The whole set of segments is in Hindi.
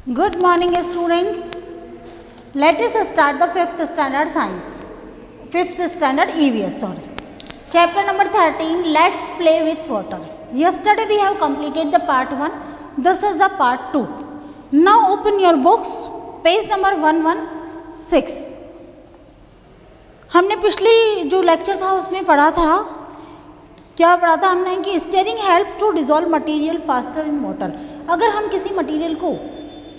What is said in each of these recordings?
Good morning students. Let us start the 5th standard science. 5th standard EVS, sorry. Chapter number 13, let's play with water. Yesterday we have completed the part 1. This is the part 2. Now open your books, page number 116. हमने पिछली जो लेक्चर था उसमें पढ़ा था, क्या पढ़ा था हमने कि stirring help to dissolve material faster in water. अगर हम किसी मटेरियल को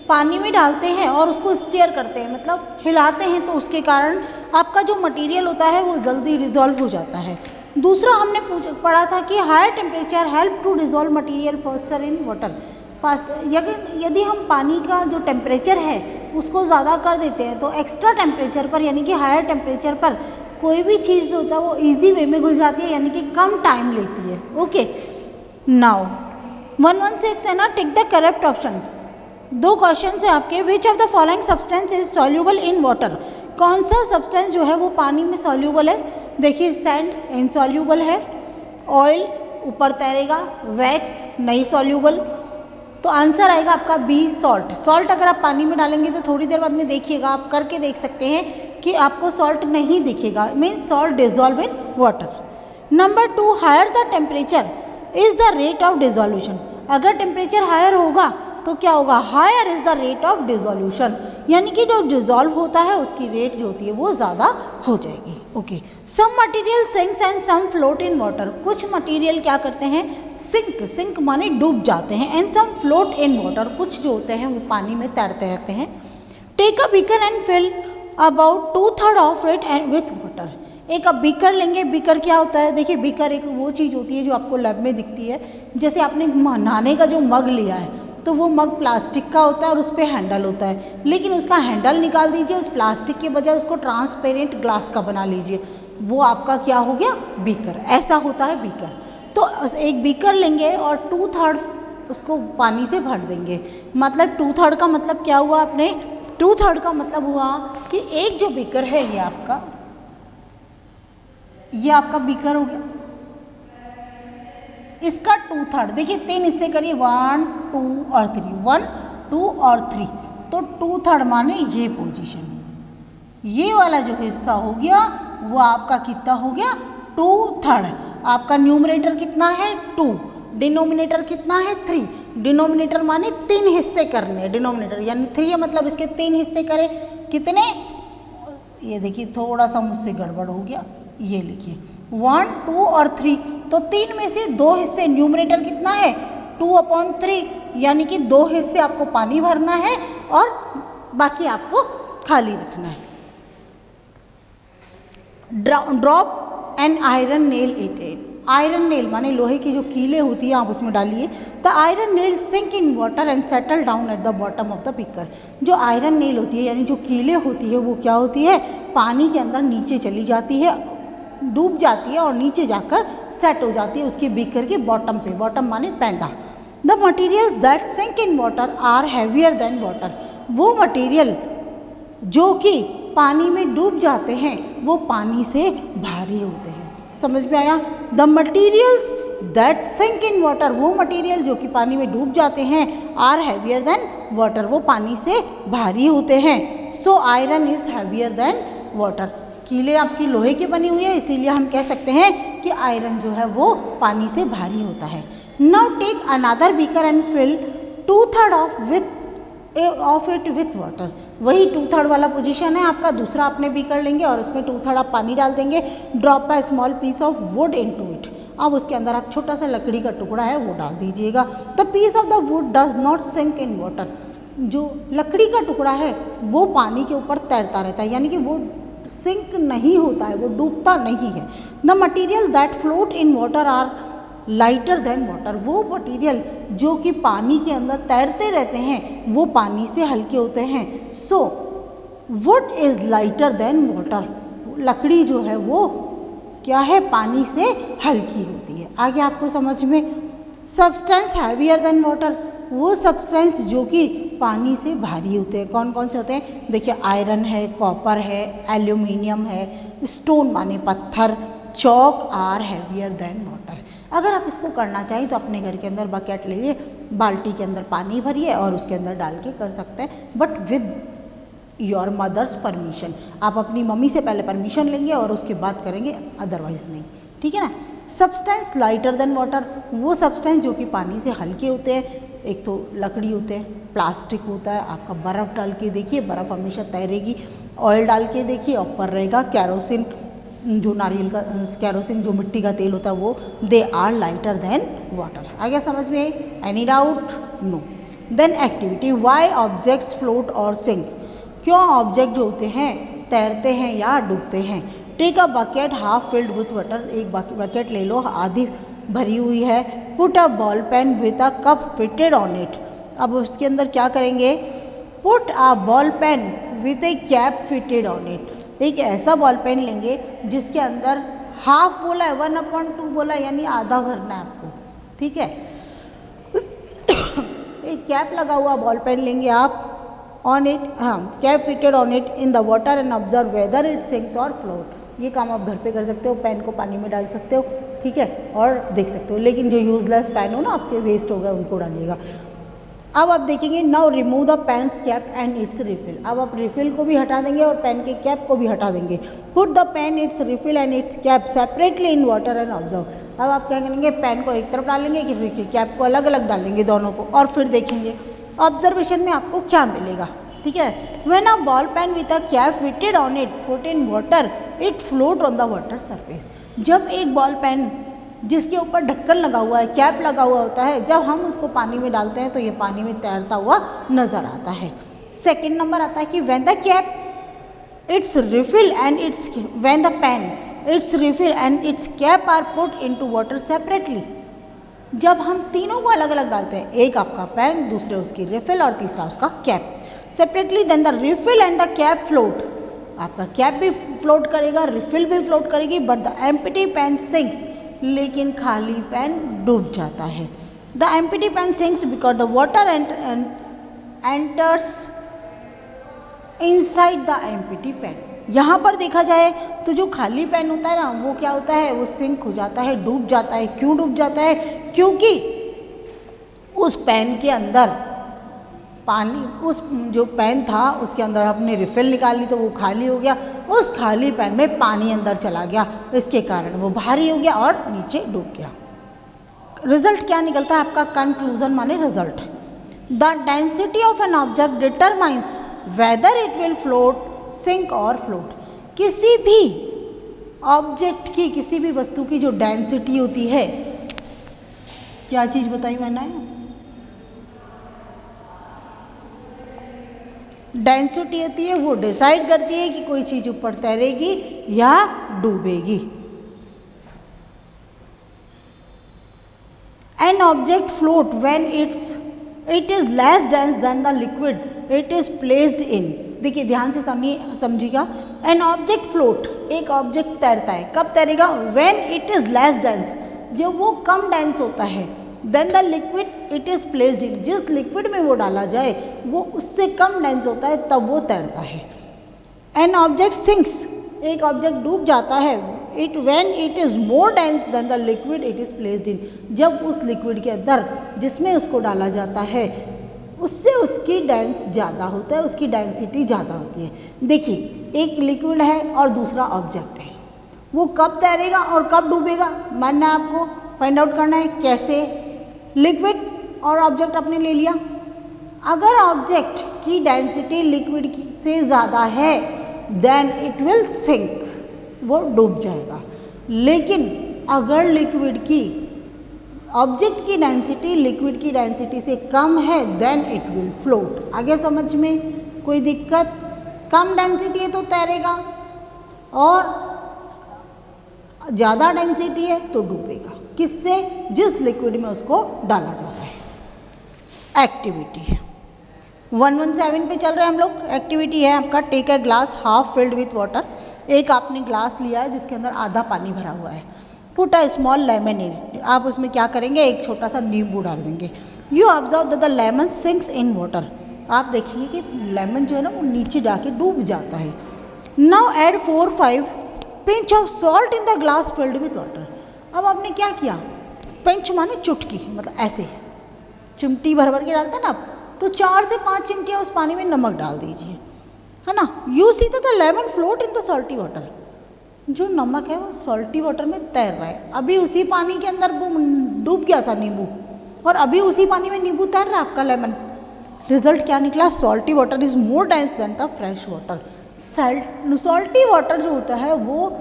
पानी में डालते हैं और उसको स्टीयर करते हैं, मतलब हिलाते हैं, तो उसके कारण आपका जो मटेरियल होता है वो जल्दी डिसॉल्व हो जाता है. दूसरा हमने पढ़ा था कि higher temperature help to dissolve material faster in water. यदि हम पानी का जो टेम्परेचर है उसको ज़्यादा कर देते हैं तो एक्स्ट्रा टेम्परेचर पर, यानी कि हायर टेम्परेचर पर कोई भी चीज़ होता है वो इजी वे में घुल जाती है, यानी कि कम टाइम लेती है. ओके, नाउ 116 है ना, टिक द करेक्ट ऑप्शन. दो क्वेश्चन है आपके. Which of the following substance is soluble in water. कौन सा सब्सटेंस जो है वो पानी में सॉल्यूबल है. देखिए, सैंड इनसॉल्यूबल है, ऑयल ऊपर तैरेगा, वैक्स नहीं सॉल्यूबल. तो आंसर आएगा आपका बी, सॉल्ट. सॉल्ट अगर आप पानी में डालेंगे तो थोड़ी देर बाद में देखिएगा, आप करके देख सकते हैं कि आपको सॉल्ट नहीं दिखेगा, means salt dissolve in water. Number 2, higher the temperature is the rate of dissolution. अगर टेम्परेचर हायर होगा तो क्या होगा, higher is the rate of dissolution, यानी कि जो डिसॉल्व होता है उसकी रेट जो होती है वो ज़्यादा हो जाएगी. Okay, some material sinks and some float in water. कुछ मटेरियल क्या करते हैं, सिंक माने डूब जाते हैं, and some float in water, कुछ जो होते हैं वो पानी में तैरते रहते हैं. Take a beaker and fill about 2/3 of it and with water. एक अब बीकर लेंगे. बीकर क्या होता है, देखिए बीकर एक वो चीज़ होती है जो आपको लैब में दिखती है. जैसे आपने नहाने का जो मग लिया है तो वो मग प्लास्टिक का होता है और उस पर हैंडल होता है, लेकिन उसका हैंडल निकाल दीजिए, उस प्लास्टिक के बजाय उसको ट्रांसपेरेंट ग्लास का बना लीजिए, वो आपका क्या हो गया, बीकर. ऐसा होता है बीकर. तो एक बीकर लेंगे और 2/3 उसको पानी से भर देंगे. मतलब 2/3 का मतलब क्या हुआ, आपने 2/3 का मतलब हुआ कि एक जो बीकर है ये आपका बीकर हो गया, इसका 2/3. देखिए 3 हिस्से करिए, 1 2 और 3, 1 2 और 3, तो 2/3 माने ये पोजीशन, ये वाला जो हिस्सा हो गया वो आपका कितना हो गया, 2/3. आपका न्यूमरेटर कितना है, 2, डिनोमिनेटर कितना है, 3. डिनोमिनेटर माने 3 हिस्से करने, डिनोमिनेटर यानी 3 है, मतलब इसके 3 हिस्से करें. कितने, ये देखिए थोड़ा सा मुझसे गड़बड़ हो गया, ये लिखिए 1 2 और 3, तो 3 में से 2 हिस्से, न्यूमरेटर कितना है 2/3, यानी कि 2 हिस्से आपको पानी भरना है और बाकी आपको खाली रखना है. Drop an iron nail it. Iron nail माने लोहे की जो कीलें होती है आप उसमें डालिए. The iron nail sink in water and settle down at the bottom of the beaker. जो आयरन नेल होती है यानी जो कीलें होती है वो क्या होती है, पानी के अंदर नीचे चली जाती है, डूब जाती है और नीचे जाकर सेट हो जाती है उसके बीकर के बॉटम पे. बॉटम माने पैंदा. The materials that sink in water are heavier than water. वो मटेरियल जो कि पानी में डूब जाते हैं वो पानी से भारी होते हैं. समझ में आया. The materials that sink in water, वो मटेरियल जो कि पानी में डूब जाते हैं, आर हैवियर देन वाटर, वो पानी से भारी होते हैं. So iron is heavier than water. कीले आपकी लोहे की बनी हुई है, इसीलिए हम कह सकते हैं कि आयरन जो है वो पानी से भारी होता है. Now take another beaker and fill 2/3 of it with water. वही 2/3 वाला पोजीशन है आपका. दूसरा आपने बीकर लेंगे और उसमें 2/3 आप पानी डाल देंगे. Drop a small piece of wood into it. अब उसके अंदर आप छोटा सा लकड़ी का टुकड़ा है वो डाल दीजिएगा. The piece of the wood does not sink in water. जो लकड़ी का टुकड़ा है वो पानी के ऊपर तैरता रहता है, यानी कि वो सिंक नहीं होता है, वो डूबता नहीं है. The material that float in water are lighter than water. वो मटीरियल जो कि पानी के अंदर तैरते रहते हैं वो पानी से हल्के होते हैं. So would is lighter than water. लकड़ी जो है वो क्या है, पानी से हल्की होती है. आगे आपको समझ में. सब्सटेंस हैवियर देन वाटर, वो सब्सटेंस जो कि पानी से भारी होते हैं. कौन कौन से होते हैं, देखिए आयरन है, कॉपर है, एल्यूमिनियम है, स्टोन माने पत्थर, chalk are heavier than water. अगर आप इसको करना चाहें तो अपने घर के अंदर बकेट ले लिए, बाल्टी के अंदर पानी भरिए और उसके अंदर डाल के कर सकते हैं, but with your mother's permission. आप अपनी मम्मी से पहले परमिशन लेंगे और उसके बाद करेंगे, अदरवाइज नहीं, ठीक है ना। सब्सटेंस लाइटर देन वाटर, वो सब्सटेंस जो कि पानी से हल्के होते हैं, एक तो लकड़ी होते हैं, प्लास्टिक होता है, आपका बर्फ़ डाल के देखिए, बर्फ़ हमेशा तैरेगी, ऑयल डाल के देखिए, ऊपर रहेगा कैरोसिन, जो नारियल का कैरोसिन जो मिट्टी का तेल होता है वो, they are lighter than water. आ गया समझ में? Any doubt? No. Then activity, why objects float और सिंक, क्यों ऑब्जेक्ट जो होते हैं तैरते हैं या डूबते हैं। Take a bucket half filled with water, एक बकेट ले लो आधी भरी हुई है। Put a ball pen with a cup fitted on it, अब उसके अंदर क्या करेंगे, put a ball pen with a cap fitted on it, एक ऐसा बॉल पेन लेंगे जिसके अंदर हाफ बोला है, 1/2 बोला है, यानी आधा भरना है आपको, ठीक है। एक कैप लगा हुआ बॉल पेन लेंगे आप, ऑन इट, हाँ, cap fitted on it in the water and observe whether it sinks और फ्लोट। ये काम आप घर पे कर सकते हो, पेन को पानी में डाल सकते हो, ठीक है, और देख सकते हो, लेकिन जो यूजलेस पेन हो ना आपके वेस्ट हो गए उनको डालिएगा। अब आप देखेंगे, now remove the pen's cap and its refill, अब आप रिफिल को भी हटा देंगे और पेन के कैप को भी हटा देंगे। Put the pen its refill and its cap separately in water and observe, अब आप क्या करेंगे, पेन को एक तरफ डालेंगे कि कैप को अलग अलग डालेंगे दोनों को, और फिर देखेंगे ऑब्जर्वेशन में आपको क्या मिलेगा, ठीक है। When a ball pen with a cap fitted on it put in water it float on the water surface, जब एक बॉल पेन जिसके ऊपर ढक्कन लगा हुआ है, कैप लगा हुआ होता है, जब हम उसको पानी में डालते हैं तो ये पानी में तैरता हुआ नजर आता है। सेकंड नंबर आता है कि when the cap its refill and its, when the pen its refill and its cap are put into water separately, जब हम तीनों को अलग अलग डालते हैं, एक आपका पेन, दूसरे उसकी रिफिल और तीसरा उसका cap, separately, then the refill and the cap float, आपका कैप भी फ्लोट करेगा, रिफिल भी फ्लोट करेगी, but the empty pen sinks, लेकिन खाली पेन डूब जाता है। The empty pen sinks because the water enters inside the empty pen, यहाँ पर देखा जाए तो जो खाली पेन होता है ना वो क्या होता है, वो सिंक हो जाता है, डूब जाता है। क्यों डूब जाता है? क्योंकि उस पेन के अंदर पानी, उस जो पेन था उसके अंदर आपने रिफिल निकाली तो वो खाली हो गया, उस खाली पेन में पानी अंदर चला गया, इसके कारण वो भारी हो गया और नीचे डूब गया। रिजल्ट क्या निकलता है आपका? कंक्लूजन माने result. The density of an object determines whether it will float, sink और फ्लोट, किसी भी ऑब्जेक्ट की, किसी भी वस्तु की जो डेंसिटी होती है, क्या चीज बताई मैंने? डेंसिटी होती है, वो डिसाइड करती है कि कोई चीज ऊपर तैरेगी या डूबेगी। An object float when it is less dense than the liquid it is placed in, देखिए ध्यान से समझिएगा। एन ऑब्जेक्ट फ्लोट, एक ऑब्जेक्ट तैरता है, कब तैरेगा? When it is less dense, जब वो कम डेंस होता है, then the liquid it is placed in, जिस लिक्विड में वो डाला जाए वो उससे कम डेंस होता है, तब वो तैरता है। एन ऑब्जेक्ट सिंक्स, एक ऑब्जेक्ट डूब जाता है, it when it is more dense than the liquid it is placed इन, जब उस लिक्विड के अंदर जिसमें उसको डाला जाता है उससे उसकी डेंस ज़्यादा होता है, उसकी डेंसिटी ज़्यादा होती है। देखिए एक लिक्विड है और दूसरा ऑब्जेक्ट है, वो कब तैरेगा और कब डूबेगा मानना है आपको, फाइंड आउट करना है। कैसे? लिक्विड और ऑब्जेक्ट आपने ले लिया, अगर ऑब्जेक्ट की डेंसिटी लिक्विड से ज़्यादा है देन इट विल सिंक, वो डूब जाएगा। लेकिन अगर लिक्विड की, ऑब्जेक्ट की डेंसिटी लिक्विड की डेंसिटी से कम है देन इट विल फ्लोट। आगे समझ में कोई दिक्कत? कम डेंसिटी है तो तैरेगा और ज़्यादा डेंसिटी है तो डूबेगा। किससे? जिस लिक्विड में उसको डाला जाता है। एक्टिविटी 117 पे चल रहे हैं हम लोग। एक्टिविटी है आपका, take a glass half filled with water, एक आपने ग्लास लिया है जिसके अंदर आधा पानी भरा हुआ है। पुट अ स्मॉल लेमन इन, आप उसमें क्या करेंगे, एक छोटा सा नींबू डाल देंगे। You observe that the lemon sinks in water, आप देखिए कि लेमन जो है ना वो नीचे जाके डूब जाता है। Now add 4-5 pinch of salt in the glass field with water, अब आपने क्या किया, पिंच माने चुटकी, मतलब ऐसे चिमटी भर भर के डालते हैं ना आप, तो 4 से 5 चिमटियाँ उस पानी में नमक डाल दीजिए, है ना। You see the lemon float in the salty water, जो नमक है वो सॉल्टी वाटर में तैर रहा है। अभी उसी पानी के अंदर वो डूब गया था नींबू, और अभी उसी पानी में नींबू तैर रहा है आपका लेमन। रिजल्ट क्या निकला? Salty water is more dense than the fresh water. Salty water जो होता है वो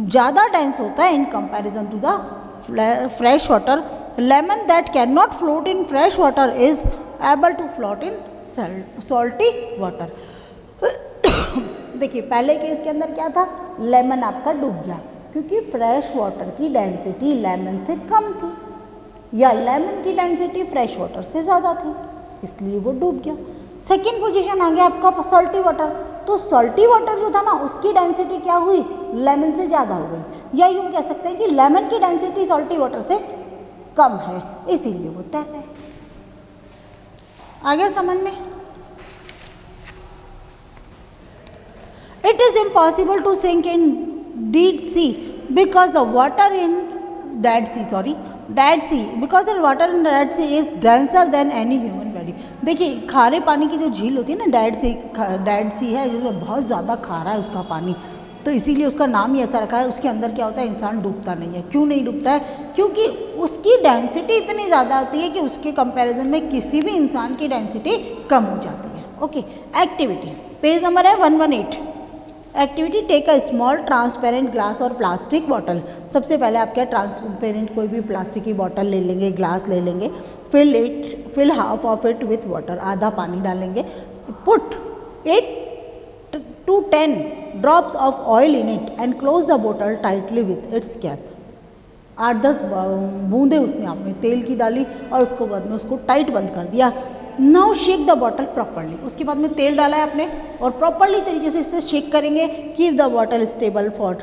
ज़्यादा डेंस होता है in comparison to the fresh water. Lemon that can not float in fresh water is able to float in salty water. देखिए पहले केस के अंदर क्या था, लेमन आपका डूब गया क्योंकि फ्रेश वाटर की डेंसिटी लेमन से कम थी, या लेमन की डेंसिटी फ्रेश वाटर से ज़्यादा थी, इसलिए वो डूब गया। सेकेंड पोजीशन आ गया आपका सॉल्टी वाटर, तो सॉल्टी वाटर जो था ना उसकी डेंसिटी क्या हुई, लेमन से ज़्यादा हो गई, या यूँ कह सकते हैं कि लेमन की डेंसिटी सॉल्टी वाटर से कम है, इसीलिए वो तैर रहा है। आ गया समझ में? It is impossible to sink in dead sea because the water in Dead Sea because the water in Dead Sea is denser than any human body। देखिए खारे पानी की जो झील होती है ना, डेड सी है जिसमें बहुत ज़्यादा खारा है उसका पानी, तो इसीलिए उसका नाम ही ऐसा रखा है। उसके अंदर क्या होता है, इंसान डूबता नहीं है। क्यों नहीं डूबता है? क्योंकि उसकी डेंसिटी इतनी ज़्यादा होती है कि उसके कंपैरिजन में किसी भी इंसान की डेंसिटी कम हो जाती है। ओके, एक्टिविटी पेज नंबर है 118। Activity take a small transparent glass और प्लास्टिक बॉटल। सबसे पहले आप क्या ट्रांसपेरेंट कोई भी प्लास्टिक की बॉटल ले लेंगे, ग्लास ले लेंगे, fill half of it with water, आधा पानी डालेंगे, put 8 to 10 drops of oil in it and close the bottle tightly with its cap. 8-10 बूंदे उसने आपने तेल की डाली और उसको बाद में उसको टाइट बंद कर दिया। Now shake the bottle properly, उसके बाद में तेल डाला है आपने और प्रॉपरली तरीके से इसे शेक करेंगे। Keep the bottle stable for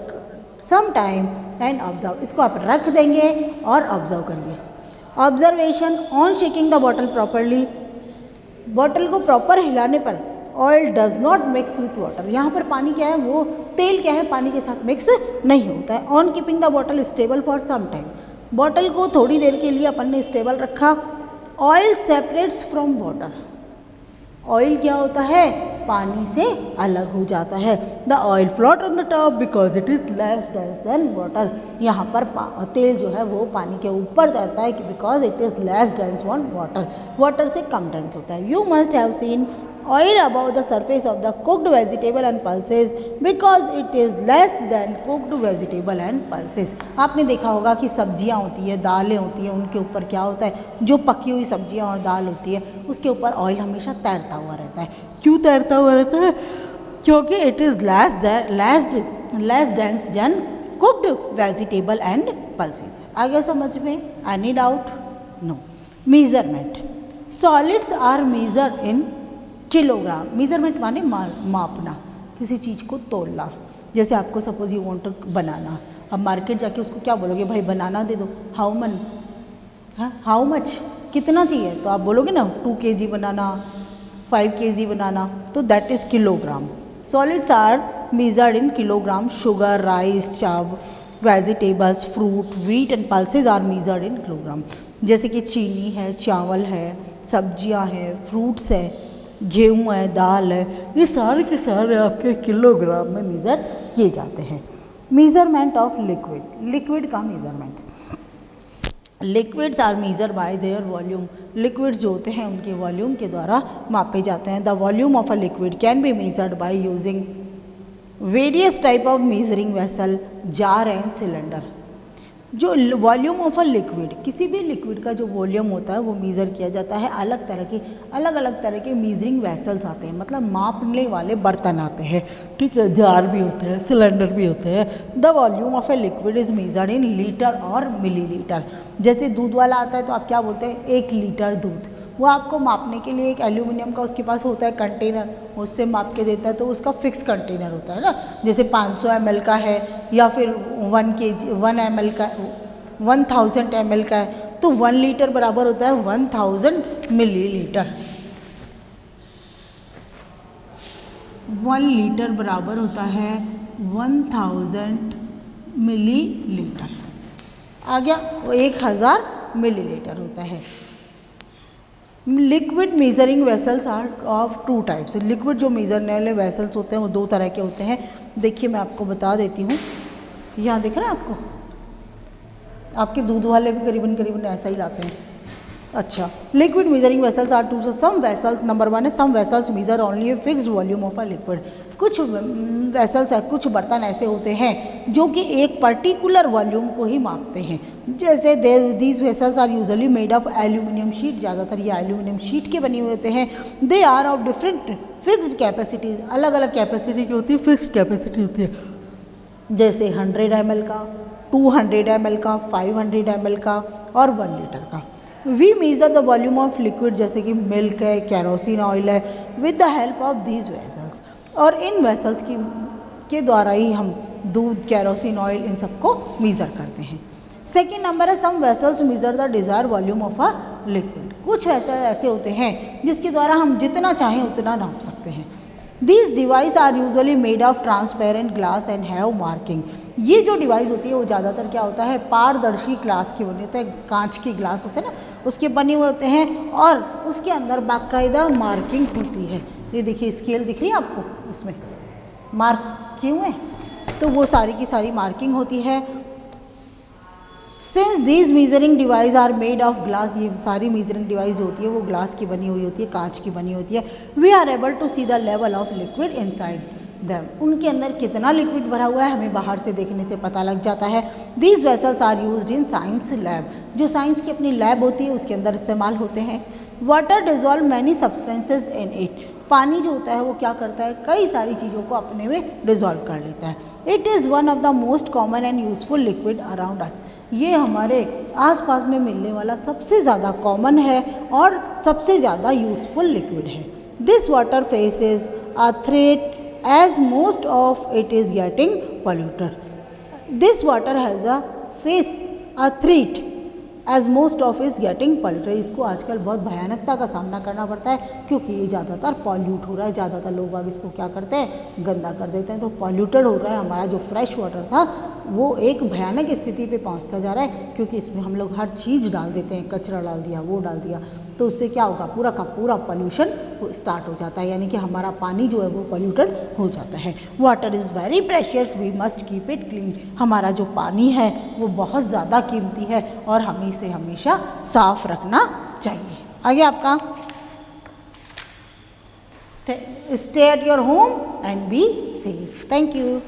some time and observe, इसको आप रख देंगे और ऑब्जर्व करिए। Observation on shaking the bottle properly, bottle को प्रॉपर हिलाने पर oil does not mix with water, यहाँ पर पानी क्या है, वो तेल क्या है, पानी के साथ मिक्स नहीं होता है। On keeping the bottle stable for some time, bottle को थोड़ी देर के लिए अपन ने स्टेबल रखा। Oil separates from water, oil क्या होता है, पानी से अलग हो जाता है। The oil float on the top because it is less dense than water, यहाँ पर तेल जो है वो पानी के ऊपर तैरता है because it is less dense on water, water से कम डेंस होता है। You must have seen oil above the surface of the cooked vegetable and pulses because it is less than cooked vegetable and pulses। आपने देखा होगा कि सब्जियां होती है, दालें होती हैं, उनके ऊपर क्या होता है, जो पकी हुई सब्जियां और दाल होती है उसके ऊपर ऑयल हमेशा तैरता हुआ रहता है। क्यों तैरता हुआ रहता है? क्योंकि it is less dense than cooked vegetable and pulses. आगे समझ में? Any doubt? No. Measurement, solids are measure in kilogram. Measurement माने मापना, किसी चीज़ को तोलना। जैसे आपको सपोज यू वांट टू बनाना, अब मार्केट जाके उसको क्या बोलोगे, भाई बनाना दे दो, हाउ मच, कितना चाहिए, तो आप बोलोगे ना 2 kg बनाना, 5 kg बनाना, तो that is kilogram. Solids are measured in kilogram. Sugar, rice, चाव, vegetables, fruit, wheat and pulses are measured in kilogram. जैसे कि चीनी है, चावल है, सब्जियां हैं, फ्रूट्स है, गेहूँ है, दाल है, ये सारे के सारे आपके किलोग्राम में मेज़र किए जाते हैं। मेज़रमेंट ऑफ लिक्विड, लिक्विड का measurement, liquids are measure by their volume. Liquids जो होते हैं उनके वॉल्यूम के द्वारा मापे जाते हैं। The volume of a liquid can be measured by using various type of measuring vessel, jar and cylinder. जो वॉल्यूम ऑफ अ लिक्विड, किसी भी लिक्विड का जो वॉल्यूम होता है वो मेज़र किया जाता है। अलग अलग तरह के मेजरिंग वेसल्स आते हैं, मतलब मापने वाले बर्तन आते हैं, ठीक है, जार भी होते हैं, सिलेंडर भी होते हैं। The volume of a liquid is measured in litre और मिलीलीटर। जैसे दूध वाला आता है तो आप क्या बोलते हैं, 1 लीटर दूध, वो आपको मापने के लिए एक एल्यूमिनियम का उसके पास होता है कंटेनर, उससे माप के देता है, तो उसका फिक्स कंटेनर होता है ना। जैसे 500 ml का है या फिर 1 ml का, 1000 ml का है, तो 1 लीटर बराबर होता है 1000 मिलीलीटर। 1 लीटर बराबर होता है 1000 मिलीलीटर। आ गया, वो 1000 मिलीलीटर होता है। Liquid measuring vessels are of 2 types. Liquid जो मेजरने वाले वेसल्स होते हैं वो 2 तरह के होते हैं। देखिए मैं आपको बता देती हूँ, यहाँ दिख रहा है आपको, आपके दूध वाले भी करीबन करीबन ऐसा ही लाते हैं। अच्छा, liquid measuring vessels are two, some vessels, number 1 है some vessels measure only a fixed volume of a liquid. कुछ वेसल्स है, कुछ बर्तन ऐसे होते हैं जो कि एक पर्टिकुलर वॉल्यूम को ही मापते हैं। जैसे these vessels are usually made of aluminium sheet, ज़्यादातर ये एल्यूमिनियम शीट के बने हुए होते हैं। They are of different fixed capacities, अलग अलग कैपेसिटी की होती है, फिक्स्ड कैपेसिटी होती है। जैसे 100 ml का, 200 ml का, 500 ml का और 1 लीटर का। We measure the volume of liquid, जैसे कि मिल्क है, कैरोसिन ऑयल है, with the help of these vessels. और इन वेसल्स के द्वारा ही हम दूध, कैरोसिन ऑयल, इन सबको मेज़र करते हैं। सेकेंड नंबर है some vessels measure the desire volume of a liquid. कुछ वेसल ऐसे होते हैं जिसके द्वारा हम जितना चाहें उतना नाप सकते हैं। These devices are usually made of transparent glass and have marking। ये जो डिवाइस होती है वो ज़्यादातर क्या होता है, पारदर्शी ग्लास की बनी होती है, कांच की ग्लास होते हैं ना, उसके बने हुए होते हैं और उसके अंदर बाकायदा मार्किंग होती है। ये देखिए स्केल दिख रही है आपको, इसमें मार्क्स किए हुए हैं, तो वो सारी की सारी मार्किंग होती है। Since these measuring device are made of glass, ये सारी मेजरिंग डिवाइस होती है वो ग्लास की बनी हुई होती है, कांच की बनी होती है। We are able to see the level of liquid inside them. उनके अंदर कितना लिक्विड भरा हुआ है हमें बाहर से देखने से पता लग जाता है। These vessels are used in science lab, जो साइंस की अपनी लैब होती है उसके अंदर इस्तेमाल होते हैं। Water dissolve many substances in it, पानी जो होता है वो क्या करता है, कई सारी चीज़ों को अपने में डिजॉल्व कर लेता है। It is one of the most common and useful liquid around us, ये हमारे आसपास में मिलने वाला सबसे ज़्यादा कॉमन है और सबसे ज़्यादा यूजफुल लिक्विड है। This water faces a threat as most of it is getting polluted. This water has a face a threat as most of is getting polluted. इसको आजकल बहुत भयानकता का सामना करना पड़ता है क्योंकि ये ज़्यादातर पॉल्यूट हो रहा है, ज़्यादातर लोग बाग इसको क्या करते हैं, गंदा कर देते हैं, तो पॉल्यूटेड हो रहा है। हमारा जो फ्रेश वाटर था वो एक भयानक स्थिति पे पहुंचता जा रहा है क्योंकि इसमें हम लोग हर चीज़ डाल देते हैं, कचरा डाल दिया, वो डाल दिया, तो उससे क्या होगा, पूरा का पूरा पॉल्यूशन स्टार्ट हो जाता है, यानी कि हमारा पानी जो है वो पॉल्यूटेड हो जाता है। Water is very precious, we must keep it clean. हमारा जो पानी है वो बहुत ज़्यादा कीमती है और हमें इसे हमेशा साफ रखना चाहिए। आगे आपका stay at your home and be safe. Thank you.